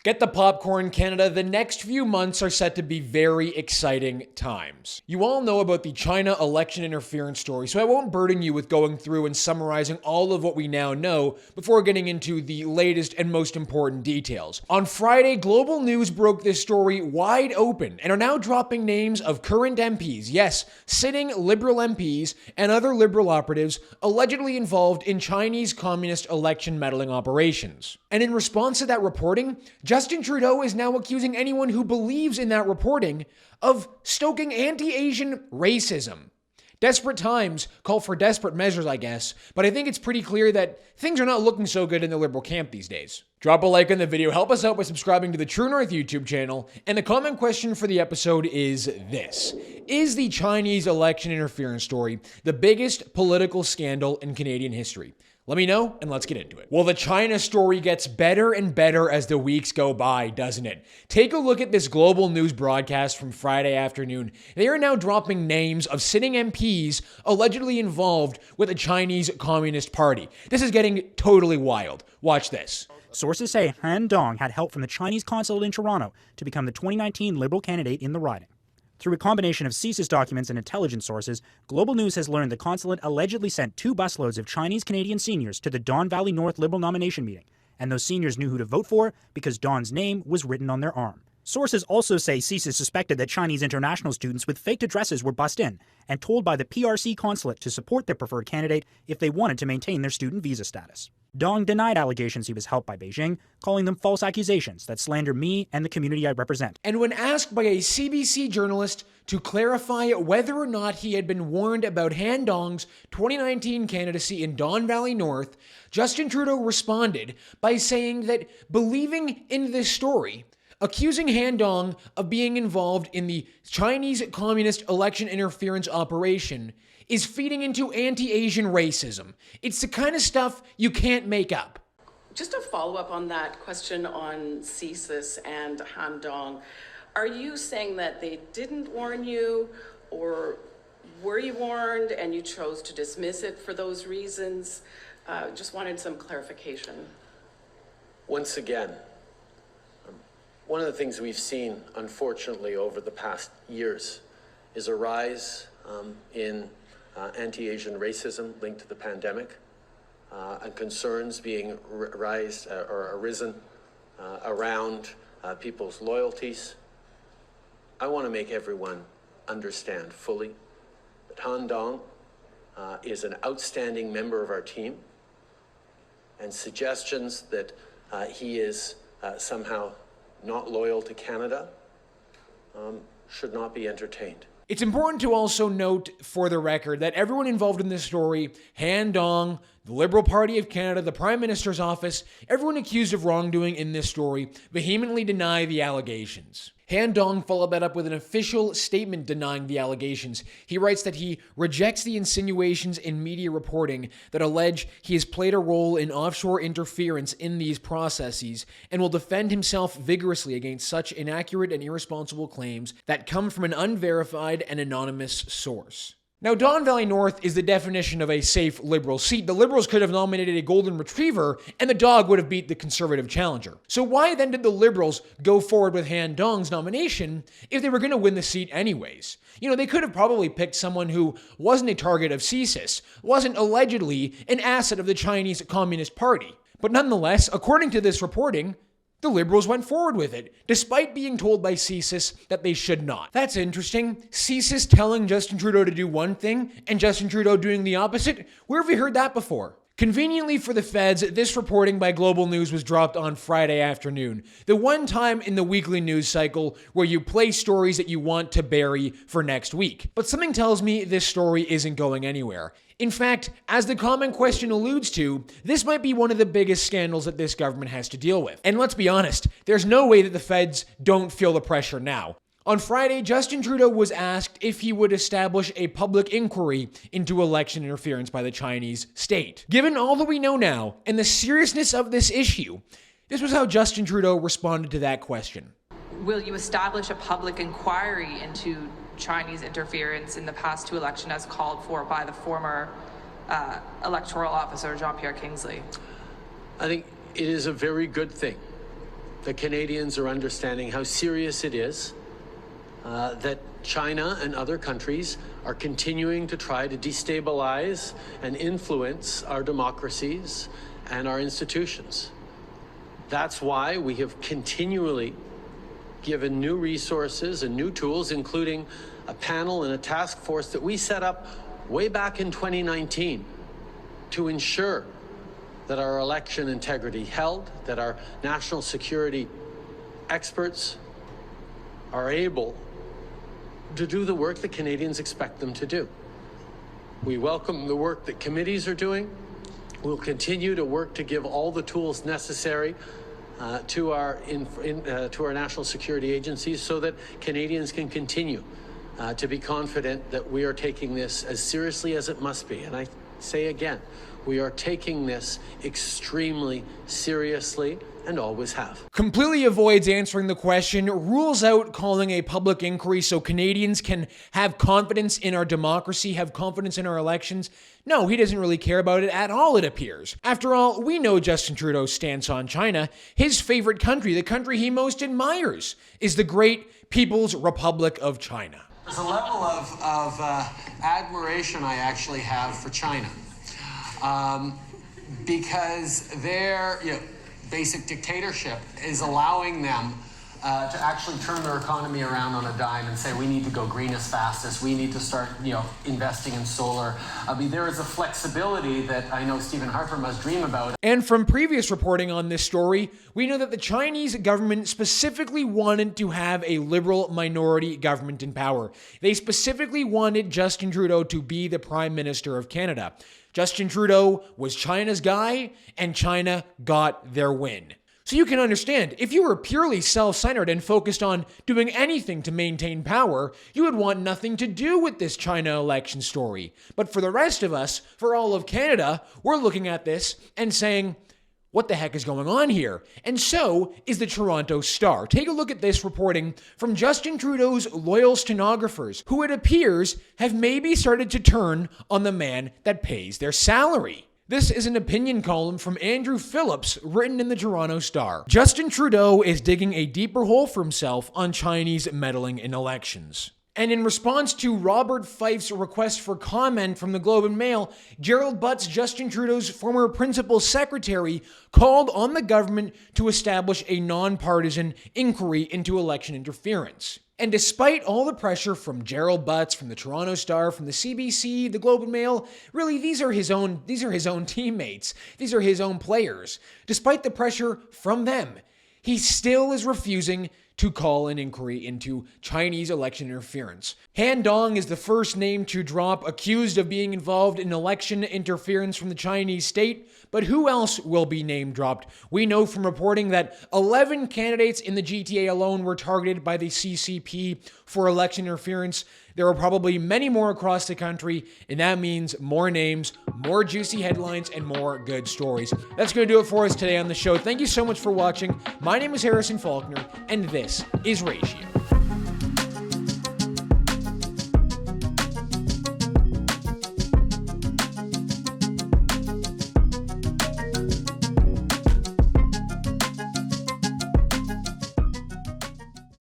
Get the popcorn, Canada. The next few months are set to be very exciting times. You all know about the China election interference story, so I won't burden you with going through and summarizing all of what we now know before getting into the latest and most important details. On Friday, Global News broke this story wide open and are now dropping names of current MPs, yes, sitting Liberal MPs and other Liberal operatives allegedly involved in Chinese Communist election meddling operations. And in response to that reporting, Justin Trudeau is now accusing anyone who believes in that reporting of stoking anti-Asian racism. Desperate times call for desperate measures, I guess, but I think it's pretty clear that things are not looking so good in the Liberal camp these days. Drop a like on the video, help us out by subscribing to the True North YouTube channel, and the comment question for the episode is this: is the Chinese election interference story the biggest political scandal in Canadian history? Let me know, and let's get into it. Well, the China story gets better and better as the weeks go by, doesn't it? Take a look at this Global News broadcast from Friday afternoon. They are now dropping names of sitting MPs allegedly involved with the Chinese Communist Party. This is getting totally wild. Watch this. Sources say Han Dong had help from the Chinese consulate in Toronto to become the 2019 Liberal candidate in the riding. Through a combination of CSIS documents and intelligence sources, Global News has learned the consulate allegedly sent 2 busloads of Chinese Canadian seniors to the Don Valley North Liberal nomination meeting, and those seniors knew who to vote for because Don's name was written on their arm. Sources also say CSIS suspected that Chinese international students with faked addresses were bussed in and told by the PRC consulate to support their preferred candidate if they wanted to maintain their student visa status. Dong denied allegations he was helped by Beijing, calling them false accusations that slander me and the community I represent. And when asked by a CBC journalist to clarify whether or not he had been warned about Han Dong's 2019 candidacy in Don Valley North, Justin Trudeau responded by saying that believing in this story, accusing Han Dong of being involved in the Chinese Communist election interference operation is feeding into anti-Asian racism. It's the kind of stuff you can't make up. Just a follow-up on that question on CSIS and Han Dong. Are you saying that they didn't warn you, or were you warned and you chose to dismiss it for those reasons? Just wanted some clarification. Once again, one of the things we've seen, unfortunately, over the past years is a rise in anti-Asian racism linked to the pandemic, and concerns being arisen around people's loyalties. I want to make everyone understand fully that Han Dong is an outstanding member of our team, and suggestions that he is somehow not loyal to Canada should not be entertained. It's important to also note, for the record, that everyone involved in this story, Han Dong, the Liberal Party of Canada, the Prime Minister's office, everyone accused of wrongdoing in this story vehemently deny the allegations. Han Dong followed that up with an official statement denying the allegations. He writes that he rejects the insinuations in media reporting that allege he has played a role in offshore interference in these processes and will defend himself vigorously against such inaccurate and irresponsible claims that come from an unverified and anonymous source. Now, Don Valley North is the definition of a safe Liberal seat. The Liberals could have nominated a golden retriever, and the dog would have beat the Conservative challenger. So why then did the Liberals go forward with Han Dong's nomination if they were going to win the seat anyways? You know, they could have probably picked someone who wasn't a target of CSIS, wasn't allegedly an asset of the Chinese Communist Party. But nonetheless, according to this reporting, the Liberals went forward with it, despite being told by CSIS that they should not. That's interesting. CSIS telling Justin Trudeau to do one thing, and Justin Trudeau doing the opposite? Where have we heard that before? Conveniently for the feds, this reporting by Global News was dropped on Friday afternoon, the one time in the weekly news cycle where you play stories that you want to bury for next week. But something tells me this story isn't going anywhere. In fact, as the comment question alludes to, this might be one of the biggest scandals that this government has to deal with. And let's be honest, there's no way that the feds don't feel the pressure now. On Friday, Justin Trudeau was asked if he would establish a public inquiry into election interference by the Chinese state. Given all that we know now and the seriousness of this issue, this was how Justin Trudeau responded to that question. Will you establish a public inquiry into Chinese interference in the past 2 elections as called for by the former electoral officer, Jean-Pierre Kingsley? I think it is a very good thing the Canadians are understanding how serious it is that China and other countries are continuing to try to destabilize and influence our democracies and our institutions. That's why we have continually given new resources and new tools, including a panel and a task force that we set up way back in 2019 to ensure that our election integrity held, that our national security experts are able to do the work that Canadians expect them to do. We welcome the work that committees are doing. We'll continue to work to give all the tools necessary to our national security agencies so that Canadians can continue to be confident that we are taking this as seriously as it must be. And I say again, we are taking this extremely seriously and always have. Completely avoids answering the question, rules out calling a public inquiry so Canadians can have confidence in our democracy, have confidence in our elections. No, he doesn't really care about it at all, it appears. After all, we know Justin Trudeau's stance on China. His favorite country, the country he most admires, is the great People's Republic of China. There's a level of admiration I actually have for China. Because their basic dictatorship is allowing them to actually turn their economy around on a dime and say, we need to go green as fast as we need to start investing in solar. I mean, there is a flexibility that I know Stephen Harper must dream about. And from previous reporting on this story, we know that the Chinese government specifically wanted to have a liberal minority government in power. They specifically wanted Justin Trudeau to be the Prime Minister of Canada. Justin Trudeau was China's guy, and China got their win. So you can understand, if you were purely self-centered and focused on doing anything to maintain power, you would want nothing to do with this China election story. But for the rest of us, for all of Canada, we're looking at this and saying, what the heck is going on here? And so is the Toronto Star. Take a look at this reporting from Justin Trudeau's loyal stenographers, who it appears have maybe started to turn on the man that pays their salary. This is an opinion column from Andrew Phillips written in the Toronto Star. Justin Trudeau is digging a deeper hole for himself on Chinese meddling in elections. And in response to Robert Fife's request for comment from the Globe and Mail, Gerald Butts, Justin Trudeau's former principal secretary, called on the government to establish a nonpartisan inquiry into election interference. And despite all the pressure from Gerald Butts, from the Toronto Star, from the CBC, the Globe and Mail, really these are his own teammates. These are his own players. Despite the pressure from them, he still is refusing to call an inquiry into Chinese election interference. Han Dong is the first name to drop accused of being involved in election interference from the Chinese state, but who else will be name dropped? We know from reporting that 11 candidates in the GTA alone were targeted by the CCP for election interference. There are probably many more across the country, and that means more names, more juicy headlines, and more good stories. That's going to do it for us today on the show. Thank you so much for watching. My name is Harrison Faulkner, and this is Ratio.